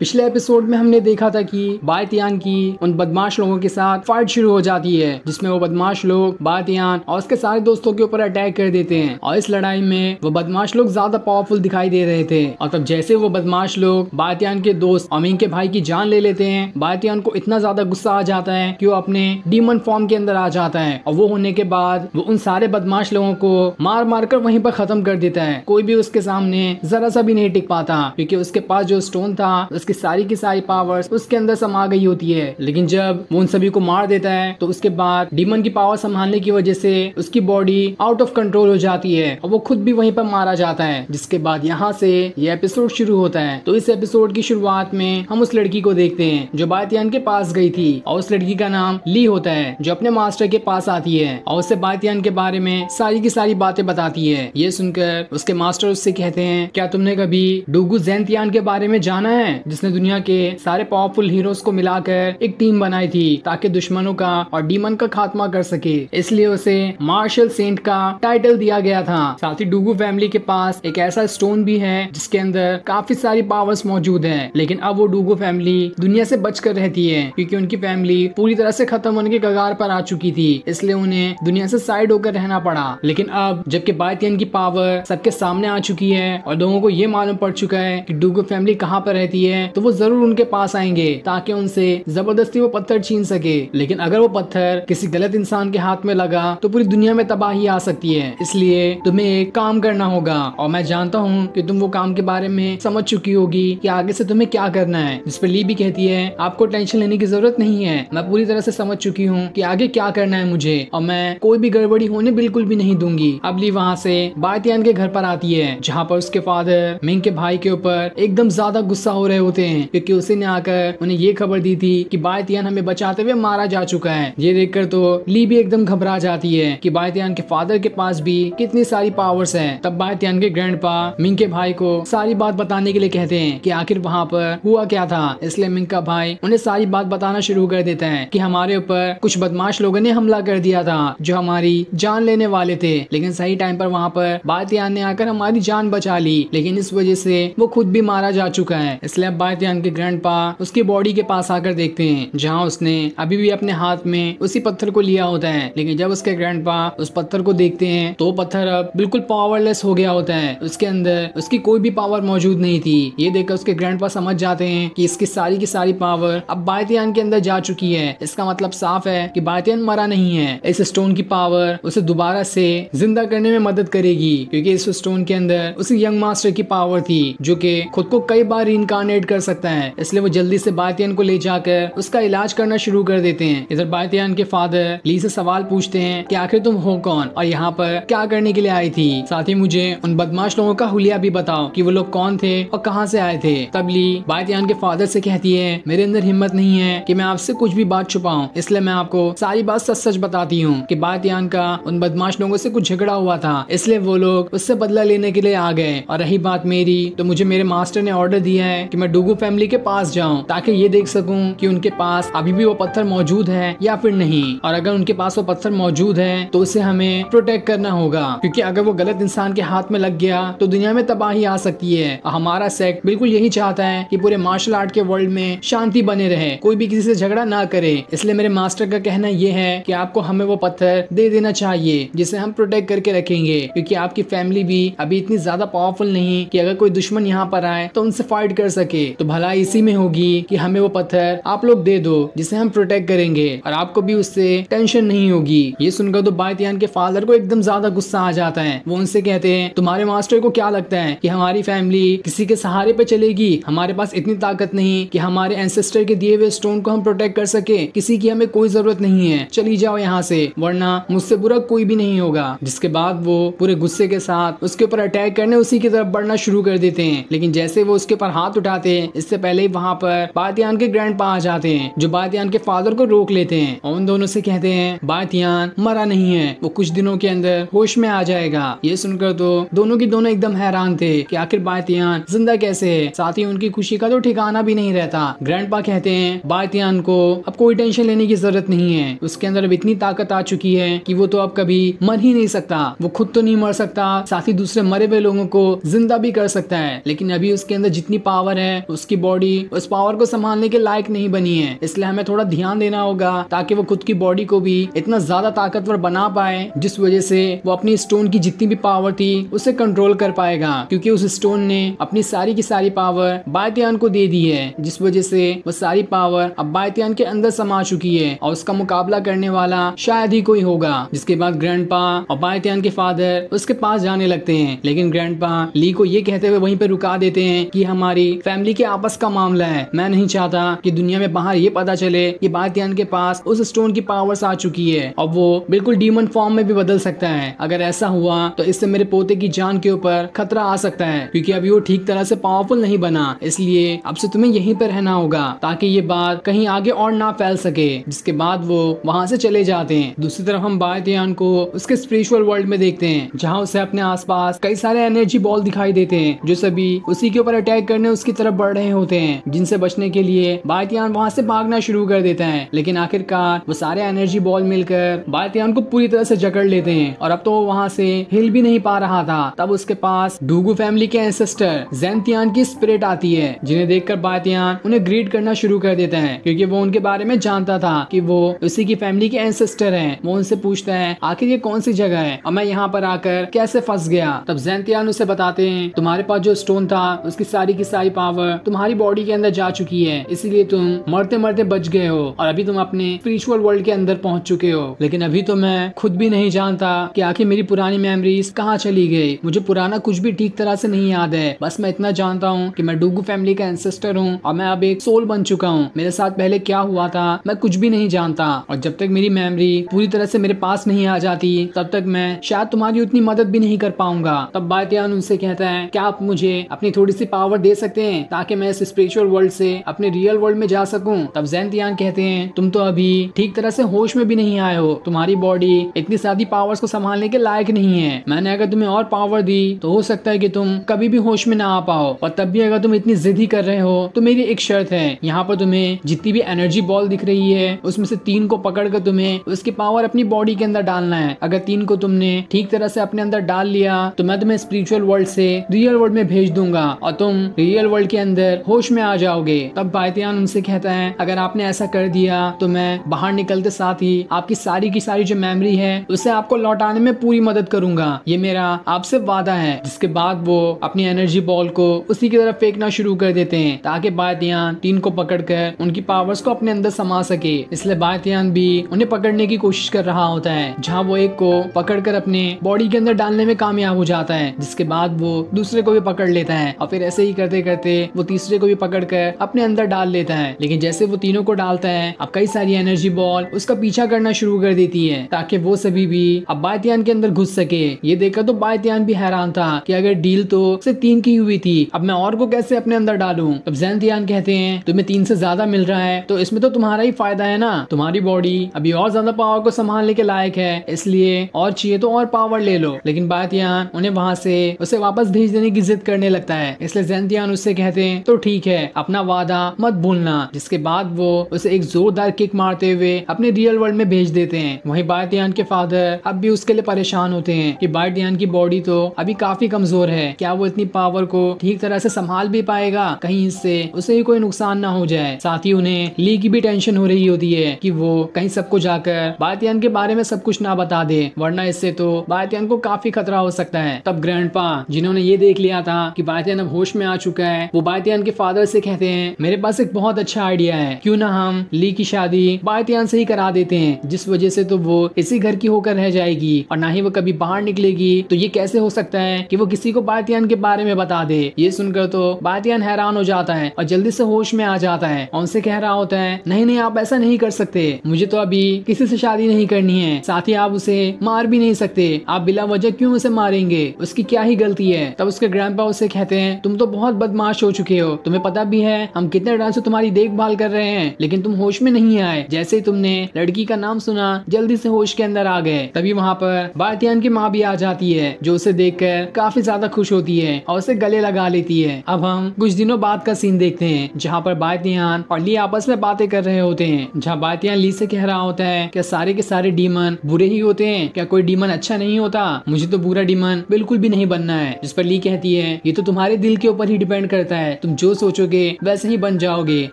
पिछले एपिसोड में हमने देखा था कि बायतियान की उन बदमाश लोगों के साथ फाइट शुरू हो जाती है, जिसमें वो बदमाश लोग बायतियान और उसके सारे दोस्तों के ऊपर अटैक कर देते हैं। और इस लड़ाई में वो बदमाश लोग ज्यादा पावरफुल दिखाई दे रहे थे। और तब जैसे वो बदमाश लोग बायतियान के दोस्त और मिंग के भाई की जान ले लेते हैं, बायतियान को इतना ज्यादा गुस्सा आ जाता है कि वो अपने डीमन फॉर्म के अंदर आ जाता है। और वो होने के बाद वो उन सारे बदमाश लोगों को मार मार कर वहीं पर खत्म कर देता है। कोई भी उसके सामने जरा सा भी नहीं टिक पाता, क्योंकि उसके पास जो स्टोन था उसकी सारी की सारी पावर्स उसके अंदर समा गई होती है। लेकिन जब वो उन सभी को मार देता है तो उसके बाद डीमन की पावर संभालने की वजह से उसकी बॉडी आउट ऑफ कंट्रोल हो जाती है और वो खुद भी वहीं पर मारा जाता है। जिसके बाद यहाँ से ये एपिसोड शुरू होता है। तो इस एपिसोड की शुरुआत में हम उस लड़की को देखते हैं जो बायतियान के पास गई थी, और उस लड़की का नाम ली होता है, जो अपने मास्टर के पास आती है और उससे बायतियान के बारे में सारी की सारी बातें बताती है। ये सुनकर उसके मास्टर उससे कहते हैं, क्या तुमने कभी डूगू ज़ेंतियान के बारे में जाना है, जिसने दुनिया के सारे पावरफुल हीरोज को मिलाकर एक टीम बनाई थी ताकि दुश्मनों का और डीमन का खात्मा कर सके। इसलिए उसे मार्शल सेंट का टाइटल दिया गया था। साथ ही डूगू फैमिली के पास एक ऐसा स्टोन भी है जिसके अंदर काफी सारी पावर्स मौजूद है। लेकिन अब वो डूगू फैमिली दुनिया से बचकर रहती है, क्योंकि उनकी फैमिली पूरी तरह से खत्म होने के कगार पर आ चुकी थी। इसलिए उन्हें दुनिया से साइड होकर रहना पड़ा। लेकिन अब जबकि बायतियान की पावर सबके सामने आ चुकी है और लोगों को ये मालूम पड़ चुका है कि डूगू फैमिली कहाँ पर रहती है, तो वो जरूर उनके पास आएंगे ताकि उनसे जबरदस्ती वो पत्थर छीन सके। लेकिन अगर वो पत्थर किसी गलत इंसान के हाथ में लगा तो पूरी दुनिया में तबाही आ सकती है। इसलिए तुम्हें एक काम करना होगा, और मैं जानता हूँ कि तुम वो काम के बारे में समझ चुकी होगी कि आगे से तुम्हें क्या करना है। जिस पर ली भी कहती है, आपको टेंशन लेने की जरूरत नहीं है, मैं पूरी तरह से समझ चुकी हूँ कि आगे क्या करना है मुझे, और मैं कोई भी गड़बड़ी होने बिल्कुल भी नहीं दूंगी। अब ली वहाँ से बायतियान के घर पर आती है, जहाँ पर उसके फादर मिंग के भाई के ऊपर एकदम ज्यादा गुस्सा हो रहे होते हैं, क्योंकि उसी ने आकर उन्हें ये खबर दी थी कि बायतियान हमें बचाते हुए मारा जा चुका है। ये देखकर तो ली भी एकदम घबरा जाती है कि बायतियान के फादर के पास भी कितनी सारी पावर्स हैं। तब बायतियान के ग्रैंडपा मिंग के भाई को सारी बात बताने के लिए कहते हैं कि आखिर वहाँ पर हुआ क्या था। इसलिए मिंग का भाई उन्हें सारी बात बताना शुरू कर देता है कि हमारे ऊपर कुछ बदमाश लोगों ने हमला कर दिया था जो हमारी जान लेने वाले थे, लेकिन सही टाइम पर वहाँ पर बायतियान ने आकर हमारी जान बचा ली। लेकिन इस वजह से वो खुद भी मारा जा चुका है। इसलिए अब बायतियान के ग्रैंडपा उसकी बॉडी के पास आकर देखते हैं, जहाँ उसने अभी भी अपने हाथ में उसी पत्थर को लिया होता है। लेकिन जब उसके ग्रैंडपा उस पत्थर को देखते हैं तो पत्थर अब बिल्कुल पावरलेस हो गया होता है। उसके अंदर उसकी कोई भी पावर मौजूद नहीं थी। ये देखकर उसके ग्रैंडपा समझ जाते हैं कि इसकी सारी की सारी पावर अब बायतियान के अंदर जा चुकी है। इसका मतलब साफ है कि बायतियान मरा नहीं है। इस स्टोन की पावर उसे दोबारा से जिंदा करने में मदद करेगी, क्योंकि इस स्टोन के अंदर उसी यंग मास्टर की पावर थी जो कि खुद को कई बार रीइंकार्नेट कर सकता है। इसलिए वो जल्दी से बायतियान को ले जाकर उसका इलाज करना शुरू कर देते हैं। इधर बायतियान के फादर ली से सवाल पूछते हैं कि आखिर तुम हो कौन और यहाँ पर क्या करने के लिए आई थी। साथ ही मुझे उन बदमाश लोगों का हुलिया भी बताओ कि वो लोग कौन थे और कहाँ से आए थे। तब ली बायतियान के फादर से कहती है, मेरे अंदर हिम्मत नहीं है कि मैं आपसे कुछ भी बात छुपाऊं, इसलिए मैं आपको सारी बात सच सच बताती हूँ कि बायतियान का उन बदमाश लोगों से कुछ झगड़ा हुआ था, इसलिए वो लोग उससे बदला लेने के लिए आ गए। और रही बात मेरी, तो मुझे मेरे मास्टर ने ऑर्डर दिया है कि मैं डूगू फैमिली के पास जाऊं ताकि ये देख सकूं कि उनके पास अभी भी वो पत्थर मौजूद है या फिर नहीं। और अगर उनके पास वो पत्थर मौजूद है तो उसे हमें प्रोटेक्ट करना होगा, क्योंकि अगर वो गलत इंसान के हाथ में लग गया तो दुनिया में तबाही आ सकती है। और हमारा सेक्ट बिल्कुल यही चाहता है कि पूरे मार्शल आर्ट के वर्ल्ड में शांति बने रहे, कोई भी किसी से झगड़ा ना करे। इसलिए मेरे मास्टर का कहना ये है कि आपको हमें वो पत्थर दे देना चाहिए जिसे हम प्रोटेक्ट करके रखेंगे, क्योंकि आपकी फैमिली भी अभी इतनी ज्यादा पावरफुल नहीं कि अगर कोई दुश्मन यहाँ पर आए तो उनसे फाइट कर सके। तो भला इसी में होगी कि हमें वो पत्थर आप लोग दे दो जिसे हम प्रोटेक्ट करेंगे और आपको भी उससे टेंशन नहीं होगी। ये सुनकर तो बायतियान के फादर को एकदम ज्यादा गुस्सा आ जाता है। वो उनसे कहते हैं, तुम्हारे मास्टर को क्या लगता है कि हमारी फैमिली किसी के सहारे पे चलेगी? हमारे पास इतनी ताकत नहीं कि हमारे एंसेस्टर के दिए हुए स्टोन को हम प्रोटेक्ट कर सके। किसी की हमें कोई जरूरत नहीं है, चली जाओ यहाँ से, वरना मुझसे बुरा कोई भी नहीं होगा। जिसके बाद वो पूरे गुस्से के साथ उसके ऊपर अटैक करने उसी की तरफ बढ़ना शुरू कर देते हैं। लेकिन जैसे वो उसके ऊपर हाथ उठाते हैं, इससे पहले ही वहाँ पर बायतियान के ग्रैंडपा आ जाते हैं, जो बायतियान के फादर को रोक लेते हैं और उन दोनों से कहते हैं, बायतियान मरा नहीं है, वो कुछ दिनों के अंदर होश में आ जाएगा। ये सुनकर तो दोनों की दोनों एकदम हैरान थे कि आखिर बायतियान जिंदा कैसे है। साथ ही उनकी खुशी का तो ठिकाना भी नहीं रहता। ग्रैंडपा कहते हैं, बायतियान को अब कोई टेंशन लेने की जरूरत नहीं है, उसके अंदर अब इतनी ताकत आ चुकी है कि वो तो अब कभी मर ही नहीं सकता। वो खुद तो नहीं मर सकता, साथ ही दूसरे मरे हुए लोगों को जिंदा भी कर सकता है, लेकिन अभी उसके अंदर जितनी पावर है उसकी बॉडी उस पावर को संभालने के लायक नहीं बनी है, इसलिए हमें थोड़ा ध्यान देना होगा ताकि वो खुद की बॉडी को भी इतना ज्यादा ताकतवर बना पाए जिस वजह से वो अपनी स्टोन की जितनी भी पावर थी उसे कंट्रोल कर पाएगा, क्योंकि उस स्टोन ने अपनी सारी की सारी पावर बायतियान को दे दी है, जिस वजह से वो सारी पावर अब बायतियान के अंदर समा चुकी है और उसका मुकाबला करने वाला शायद ही कोई होगा। जिसके बाद ग्रैंडपा और बायतियान के फादर उसके पास जाने लगते हैं, लेकिन ग्रैंडपा ली को ये कहते हुए वहीं पे रुका देते हैं कि हमारी फैमिली के आपस का मामला है, मैं नहीं चाहता कि दुनिया में बाहर ये पता चले कि बायतियान के पास उस स्टोन की पावर्स आ चुकी है और वो बिल्कुल डीमन फॉर्म में भी बदल सकता है। अगर ऐसा हुआ तो इससे मेरे पोते की जान के ऊपर खतरा आ सकता है, क्योंकि अभी वो ठीक तरह से पावरफुल नहीं बना, इसलिए अब से तुम्हें यहीं पर रहना होगा ताकि ये बात कहीं आगे और ना फैल सके। जिसके बाद वो वहाँ से चले जाते हैं। दूसरी तरफ हम बायतियान को उसके स्पिरिचुअल वर्ल्ड में देखते हैं, जहाँ उसे अपने आसपास कई सारे एनर्जी बॉल दिखाई देते हैं जो सभी उसी के ऊपर अटैक करने उसकी तरफ बढ़ रहे होते हैं, जिनसे बचने के लिए बायतियान वहाँ से भागना शुरू कर देता है। लेकिन आखिरकार वो सारे एनर्जी बॉल मिलकर बायतियान को पूरी तरह से जकड़ लेते हैं और अब तो वो वहाँ से हिल भी नहीं पा रहा था। तब उसके पास डूगू फैमिली के एंसेस्टर ज़ेंतियान की स्पिरिट आती है, जिन्हें देखकर बायतियान उन्हें ग्रीट करना शुरू कर देता है, क्योंकि वो उनके बारे में जानता था कि वो उसी की फैमिली के एंसेस्टर हैं। वो उनसे पूछता है आखिर ये कौन सी जगह है और मैं यहाँ पर आकर कैसे फंस गया। तब ज़ेंतियान उसे बताते हैं तुम्हारे पास जो स्टोन था उसकी सारी की सारी पावर तुम्हारी बॉडी के अंदर जा चुकी है, इसीलिए तुम मरते मरते बच गए हो और अभी तुम अपने स्पिरिचुअल वर्ल्ड के अंदर पहुंच चुके हो। लेकिन अभी तो मैं खुद भी नहीं जानता कि आखिर मेरी पुरानी मेमोरीज कहाँ चली गई। मुझे पुराना कुछ भी ठीक तरह से नहीं याद है, बस मैं इतना जानता हूँ कि मैं डूगू फैमिली का एंसेस्टर हूँ और मैं अब एक सोल बन चुका हूँ। मेरे साथ पहले क्या हुआ था मैं कुछ भी नहीं जानता, और जब तक मेरी मेमोरी पूरी तरह से मेरे पास नहीं आ जाती तब तक मैं शायद तुम्हारी उतनी मदद भी नहीं कर पाऊंगा। तब बायतियान उनसे कहता है क्या आप मुझे अपनी थोड़ी सी पावर दे सकते हैं ताकि मैं इस स्पिरिचुअल वर्ल्ड से अपने रियल वर्ल्ड में जा सकूं। तब ज़ेंतियान कहते हैं तुम तो अभी ठीक तरह से होश में भी नहीं आए हो, तुम्हारी बॉडी इतनी सारी पावर्स को संभालने के लायक नहीं है। मैंने अगर तुम्हें और पावर दी तो हो सकता है कि तुम कभी भी होश में ना आ पाओ, और तब भी अगर तुम इतनी जिद ही कर रहे हो तो मेरी एक शर्त है, यहाँ पर तुम्हें जितनी भी एनर्जी बॉल दिख रही है उसमें से 3 को पकड़कर तुम्हें उसकी पावर अपनी बॉडी के अंदर डालना है। अगर 3 को तुमने ठीक तरह से अपने अंदर डाल लिया तो मैं तुम्हें स्पिरिचुअल वर्ल्ड से रियल वर्ल्ड में भेज दूंगा और तुम रियल वर्ल्ड के अंदर होश में आ जाओगे। तब बायतियान उनसे कहता है अगर आपने ऐसा कर दिया तो मैं बाहर निकलते साथ ही आपकी सारी की सारी जो मेमोरी है उसे आपको लौटाने में पूरी मदद करूंगा, ये मेरा आपसे वादा है। जिसके बाद वो अपनी एनर्जी बॉल को उसी की तरफ फेंकना शुरू कर देते हैं ताकि बायतियान 3 को पकड़कर उनकी पावर्स को अपने अंदर समा सके। इसलिए बायतियान भी उन्हें पकड़ने की कोशिश कर रहा होता है, जहाँ वो एक को पकड़कर अपने बॉडी के अंदर डालने में कामयाब हो जाता है। जिसके बाद वो दूसरे को भी पकड़ लेता है और फिर ऐसे ही करते करते वो तीसरे को भी पकड़कर अपने अंदर डाल लेता है। लेकिन जैसे वो तीनों को डालता है अब कई सारी एनर्जी बॉल उसका पीछा करना शुरू कर देती है ताकि वो सभी भी अब बायतियान के अंदर घुस सके। ये देखकर तो बायतियान भी हैरान था कि अगर डील तो सिर्फ 3 की हुई थी, अब मैं और को कैसे अपने अंदर डालूं। तब ज़ेंतियान कहते हैं तुम्हें 3 से ज्यादा मिल रहा है तो इसमें तो तुम्हारा ही फायदा है ना, तुम्हारी बॉडी अभी और ज्यादा पावर को संभालने के लायक है, इसलिए और चाहिए तो और पावर ले लो। लेकिन बायतियान उन्हें वहाँ से उसे वापस भेज देने की जिद करने लगता है, इसलिए ज़ेंतियान उससे कहते हैं तो ठीक है अपना वादा मत भूलना। जिसके बाद वो उसे एक जोरदार किक मारते हुए अपने रियल वर्ल्ड में भेज देते हैं। वहीं बायतियान के फादर अब भी उसके लिए परेशान होते हैं कि बायतियान की बॉडी तो अभी काफी कमजोर है, क्या वो इतनी पावर को ठीक तरह से संभाल भी पाएगा, कहीं इससे उसे ही कोई नुकसान ना हो जाए। साथ ही उन्हें ली की भी टेंशन हो रही होती है कि वो कहीं सबको जाकर बायतियान के बारे में सब कुछ ना बता दे, वरना इससे तो बायतियान को काफी खतरा हो सकता है। तब ग्रैंडपा जिन्होंने ये देख लिया था कि बायतियान अब होश में आ चुका है, वो बायतियान के फादर से कहते हैं मेरे पास एक बहुत अच्छा आइडिया है, क्यों ना हम ली की शादी बायतियान से ही करा देते हैं, जिस वजह से तो वो इसी घर की होकर रह जाएगी और ना ही वो कभी बाहर निकलेगी। तो ये कैसे हो सकता है कि वो किसी को बायतियान के बारे में बता दे। ये सुनकर तो बायतियान हैरान हो जाता है और जल्दी से होश में आ जाता है और उनसे कह रहा होता है नहीं नहीं आप ऐसा नहीं कर सकते, मुझे तो अभी किसी से शादी नहीं करनी है, साथ ही आप उसे मार भी नहीं सकते, आप बिला वजह क्यों उसे मारेंगे, उसकी क्या ही गलती है। तब उसके ग्रैंडपा उसे कहते हैं तुम तो बहुत बदमाश हो चुके हो, तुम्हें पता भी है हम कितने टाइम से तुम्हारी देखभाल कर रहे हैं लेकिन तुम होश में नहीं आए, जैसे ही तुमने लड़की का नाम सुना जल्दी से होश के अंदर आ गए। तभी वहाँ पर बायतियान की माँ भी आ जाती है जो उसे देखकर काफी ज्यादा खुश होती है और उसे गले लगा लेती है। अब हम कुछ दिनों बाद का सीन देखते हैं जहाँ पर बायतियान और ली आपस में बातें कर रहे होते हैं, जहाँ बायतियान ली से कह रहा होता है क्या सारे के सारे डीमन बुरे ही होते हैं, क्या कोई डीमन अच्छा नहीं होता, मुझे तो बुरा डीमन बिल्कुल भी नहीं बनना है। जिस पर ली कहती है ये तो तुम्हारे दिल के ऊपर ही डिपेंड करता है तुम जो सोचोगे वैसे ही बन जाओगे।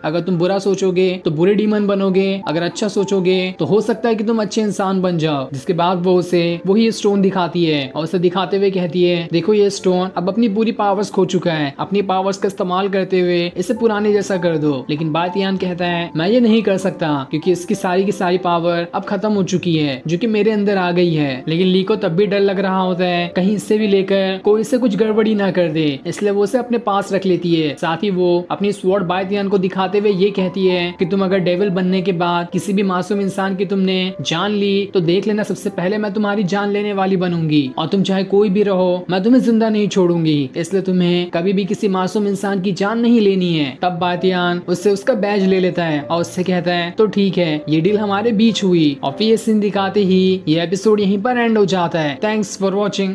अगर तुम बुरा सोचोगे तो बुरे डीमन बनोगे, अगर अच्छा सोचोगे तो हो सकता है कि तुम अच्छे इंसान बन जाओ। जिसके बाद वो उसे वही स्टोन दिखाती है और उसे दिखाते हुए कहती है, देखो ये स्टोन अब अपनी पूरी पावर्स खो चुका है, अपनी पावर्स का इस्तेमाल करते हुए इसे पुराने जैसा कर दो। लेकिन बातियान कहता है, मैं ये नहीं कर सकता क्योंकि इसकी सारी की सारी पावर अब खत्म हो चुकी है जो कि मेरे अंदर आ गई है। लेकिन ली को तब भी डर लग रहा होता है कहीं इससे भी लेकर कोई इससे कुछ गड़बड़ी ना कर दे, इसलिए वो उसे अपने पास रख लेती है। साथ ही वो अपनी स्वॉर्ड बातियान को दिखाते हुए ये कहती है कि तुम अगर डेविल बनने के बाद किसी भी मासूम इंसान की तुमने जान ली तो देख लेना सबसे पहले मैं तुम्हारी जान लेने वाली बनूंगी, और तुम चाहे कोई भी रहो मैं तुम्हें जिंदा नहीं छोड़ूंगी, इसलिए तुम्हें कभी भी किसी मासूम इंसान की जान नहीं लेनी है। तब बातियान उससे उसका बैज ले लेता है और उससे कहता है तो ठीक है, ये डील हमारे बीच हुई। और फिर ये सीन दिखाते ही ये एपिसोड यहीं पर एंड हो जाता है। Thanks for watching.